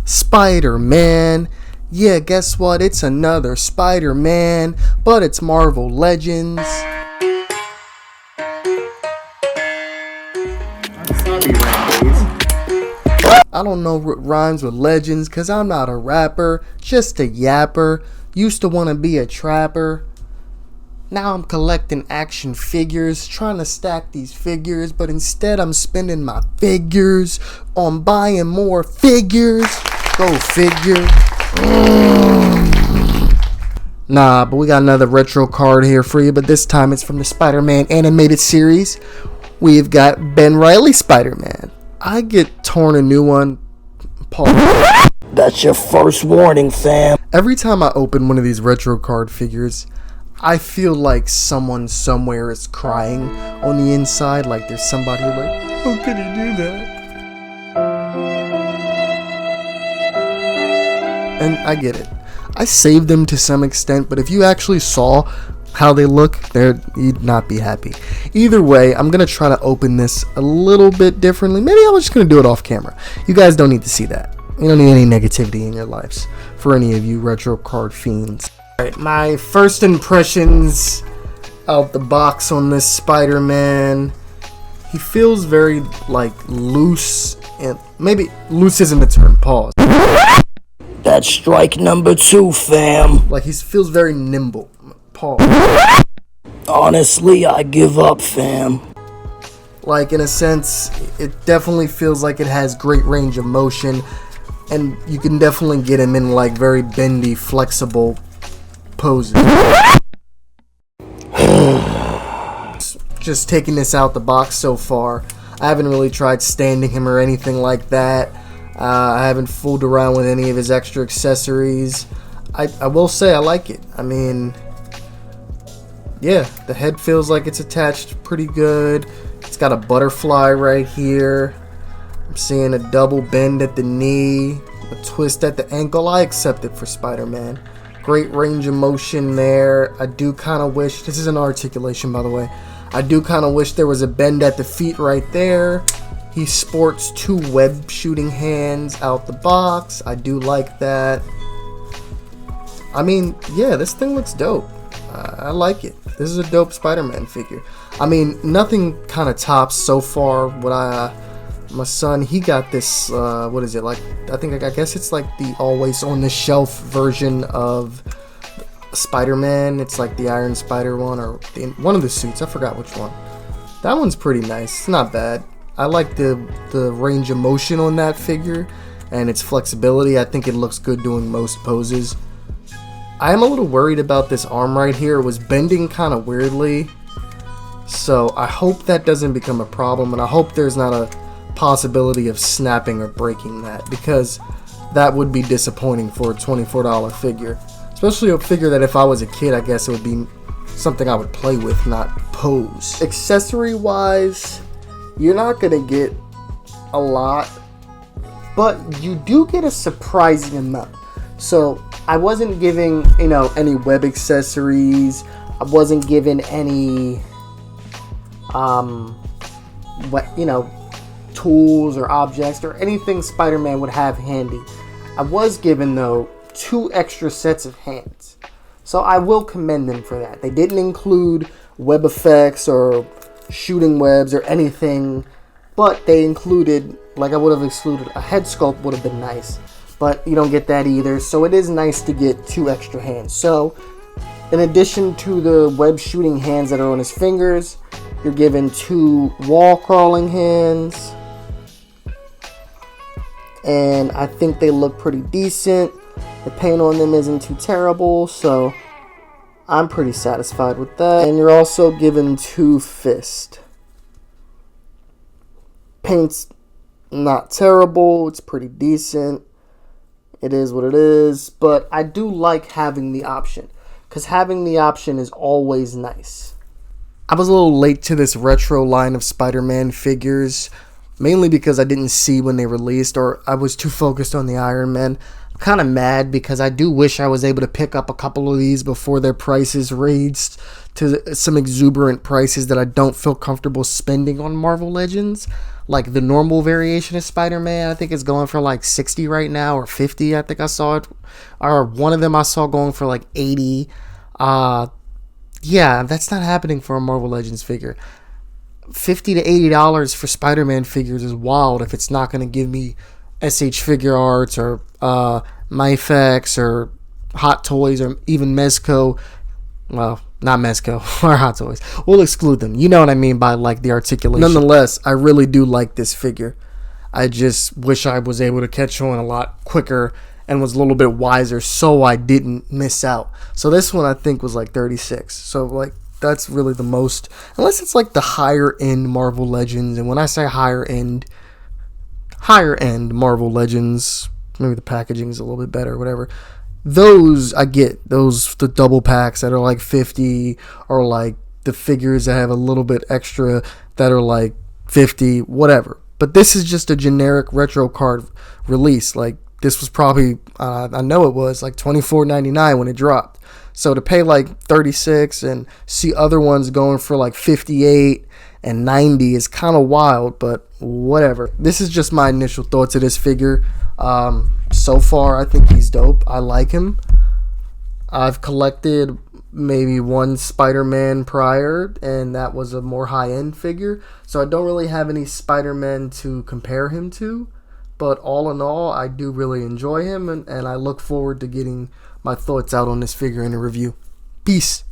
Spider-Man. Yeah, guess what? It's another Spider-Man, but it's Marvel Legends. I don't know what rhymes with legends, cause I'm not a rapper, just a yapper. Used to wanna be a trapper. Now I'm collecting action figures, trying to stack these figures, but instead I'm spending my figures on buying more figures. Go figure. Nah, but we got another retro card here for you, but this time it's from the Spider-Man animated series. We've got Ben Reilly Spiderman. I get torn a new one. Pause. That's your first warning, fam. Every time I open one of these retro card figures, I feel like someone somewhere is crying on the inside, like there's somebody like, how could he do that? And I get it. I saved them to some extent, but if you actually saw how they look, you'd not be happy. Either way, I'm going to try to open this a little bit differently. Maybe I was just going to do it off camera. You guys don't need to see that. You don't need any negativity in your lives for any of you retro card fiends. Alright, my first impressions out the box on this Spider-Man. He feels very, like, loose. And maybe loose isn't the term. Pause. That's strike number 2, fam. Like, he feels very nimble. Pause. Honestly, I give up, fam. Like, in a sense, it definitely feels like it has great range of motion. And you can definitely get him in, like, very bendy, flexible poses. Just taking this out the box so far. I haven't really tried standing him or anything like that. I haven't fooled around with any of his extra accessories. I will say I like it. I mean, yeah, the head feels like it's attached pretty good. It's got a butterfly right here. I'm seeing a double bend at the knee, a twist at the ankle. I accept it for Spider-Man. Great range of motion there. I do kind of wish, this is an articulation by the way, I do kind of wish there was a bend at the feet right there. He sports 2 web shooting hands out the box. I do like that. I mean, yeah, this thing looks dope. I like it. This is a dope Spider-Man figure. I mean, nothing kind of tops so far what my son, he got this, what is it, like, I guess it's like the always on the shelf version of Spider-Man. It's like the Iron Spider one, or one of the suits, I forgot which one. That one's pretty nice, it's not bad. I like the range of motion on that figure and its flexibility. I think it looks good doing most poses. I am a little worried about this arm right here. It was bending kind of weirdly, so I hope that doesn't become a problem, and I hope there's not a possibility of snapping or breaking that, because that would be disappointing for a $24 figure, especially a figure that if I was a kid, I guess it would be something I would play with, not pose. Accessory wise, you're not gonna get a lot, but you do get a surprising amount. So I wasn't giving, any web accessories. I wasn't given any, tools or objects or anything Spider-Man would have handy. I was given, though, 2 extra sets of hands. So I will commend them for that. They didn't include web effects or shooting webs or anything, but they included, like I would have excluded, a head sculpt would have been nice, but you don't get that either. So it is nice to get 2 extra hands. So in addition to the web shooting hands that are on his fingers, you're given 2 wall crawling hands, and I think they look pretty decent. The paint on them isn't too terrible, so I'm pretty satisfied with that. And you're also given 2 fists. Paint's not terrible, it's pretty decent. It is what it is, but I do like having the option, because having the option is always nice. I was a little late to this retro line of Spider-Man figures, mainly because I didn't see when they released, or I was too focused on the Iron Man. I'm kind of mad because I do wish I was able to pick up a couple of these before their prices raised to some exuberant prices that I don't feel comfortable spending on Marvel Legends. like the normal variation of Spider-Man, I think it's going for like 60 right now, or 50. I think I saw it, or one of them I saw going for like 80. Yeah, that's not happening for a Marvel Legends figure. $50 to $80 for Spider-Man figures is wild if it's not going to give me SH Figure Arts or MyFX or Hot Toys or even Mezco. Well, not Mezco or Hot Toys. We'll exclude them. You know what I mean by like the articulation. Nonetheless, I really do like this figure. I just wish I was able to catch on a lot quicker and was a little bit wiser so I didn't miss out. So this one I think was like 36. So like that's really the most, unless it's like the higher end Marvel Legends. And when I say higher end Marvel Legends, maybe the packaging is a little bit better, whatever. Those I get, those the double packs that are like 50, or like the figures that have a little bit extra that are like 50, whatever. But this is just a generic retro card release. Like this was probably I know it was like $24.99 when it dropped. So to pay like 36 and see other ones going for like 58 and 90 is kind of wild, but whatever. This is just my initial thoughts of this figure. So far, I think he's dope. I like him. I've collected maybe one Spider-Man prior, and that was a more high-end figure. So I don't really have any Spider-Man to compare him to. But all in all, I do really enjoy him, and I look forward to getting my thoughts out on this figure in a review. Peace.